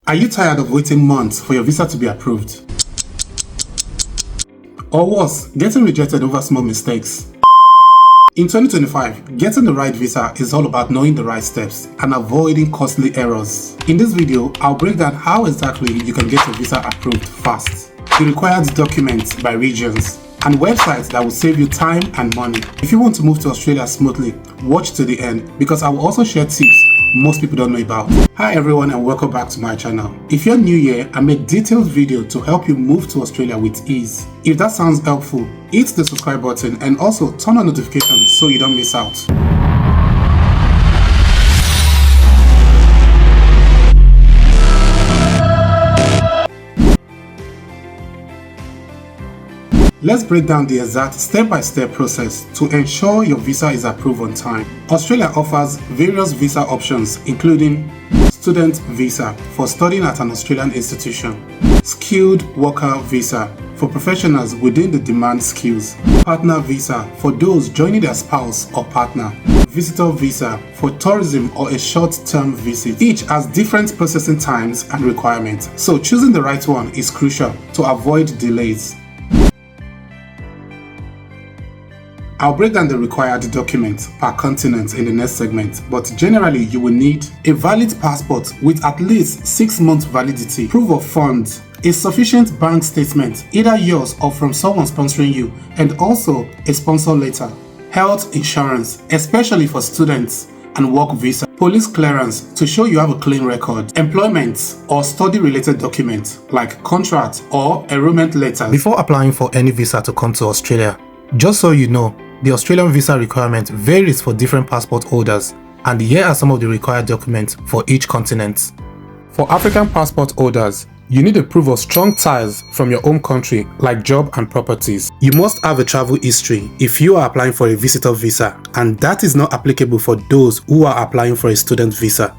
Are you tired of waiting months for your visa to be approved? Or worse, getting rejected over small mistakes? In 2025, getting the right visa is all about knowing the right steps and avoiding costly errors. In this video, I'll break down how exactly you can get your visa approved fast, the required documents by regions, and websites that will save you time and money. If you want to move to Australia smoothly, watch to the end because I will also share tips most people don't know about. Hi everyone and welcome back to my channel. If you're new here, I make detailed video to help you move to Australia with ease. If that sounds helpful, hit the subscribe button and also turn on notifications so you don't miss out. Let's break down the exact step-by-step process to ensure your visa is approved on time. Australia offers various visa options including student visa for studying at an Australian institution, skilled worker visa for professionals within the demand skills, partner visa for those joining their spouse or partner, visitor visa for tourism or a short-term visit. Each has different processing times and requirements, so choosing the right one is crucial to avoid delays. I'll break down the required documents per continent in the next segment, but generally you will need a valid passport with at least 6 months validity, proof of funds, a sufficient bank statement, either yours or from someone sponsoring you, and also a sponsor letter, health insurance, especially for students and work visa, police clearance to show you have a clean record, employment or study related documents like contract or enrollment letters. Before applying for any visa to come to Australia, just so you know, the Australian visa requirement varies for different passport holders, and here are some of the required documents for each continent. For African passport holders, you need a proof of strong ties from your home country like job and properties. You must have a travel history if you are applying for a visitor visa, and that is not applicable for those who are applying for a student visa.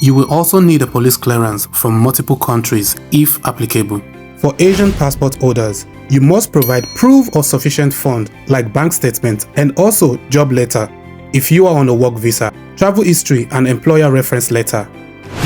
You will also need a police clearance from multiple countries if applicable. For Asian passport holders, you must provide proof of sufficient fund like bank statement and also job letter if you are on a work visa, travel history and employer reference letter.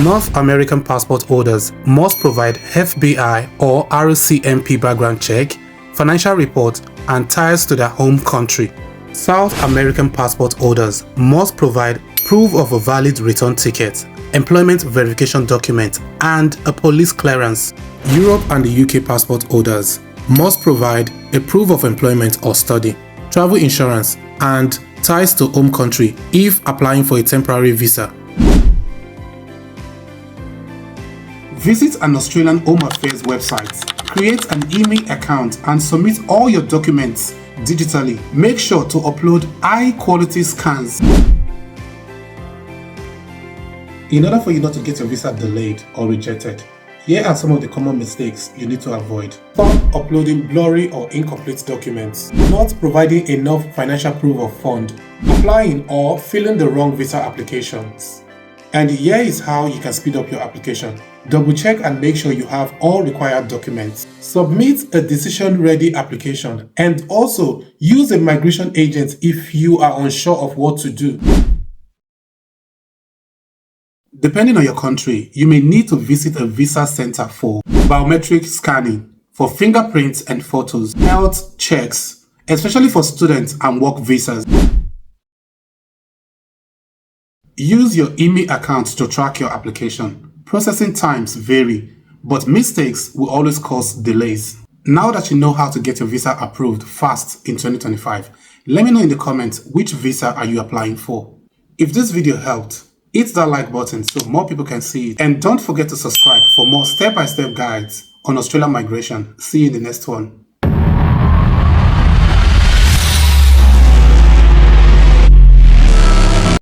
North American passport holders must provide FBI or RCMP background check, financial report and ties to their home country. South American passport holders must provide proof of a valid return ticket, employment verification document and a police clearance. Europe and the UK passport holders must provide a proof of employment or study, travel insurance and ties to home country if applying for a temporary visa. Visit an Australian Home Affairs website, create an IMI account and submit all your documents digitally. Make sure to upload high-quality scans. In order for you not to get your visa delayed or rejected, here are some of the common mistakes you need to avoid. Stop uploading blurry or incomplete documents, not providing enough financial proof of fund, applying or filling the wrong visa applications. And here is how you can speed up your application. Double check and make sure you have all required documents. Submit a decision-ready application and also use a migration agent if you are unsure of what to do. Depending on your country, you may need to visit a visa center for biometric scanning, for fingerprints and photos, health checks, especially for students and work visas. Use your IMI account to track your application. Processing times vary, but mistakes will always cause delays. Now that you know how to get your visa approved fast in 2025, let me know in the comments which visa are you applying for. If this video helped, hit that like button so more people can see it. And don't forget to subscribe for more step-by-step guides on Australian migration. See you in the next one.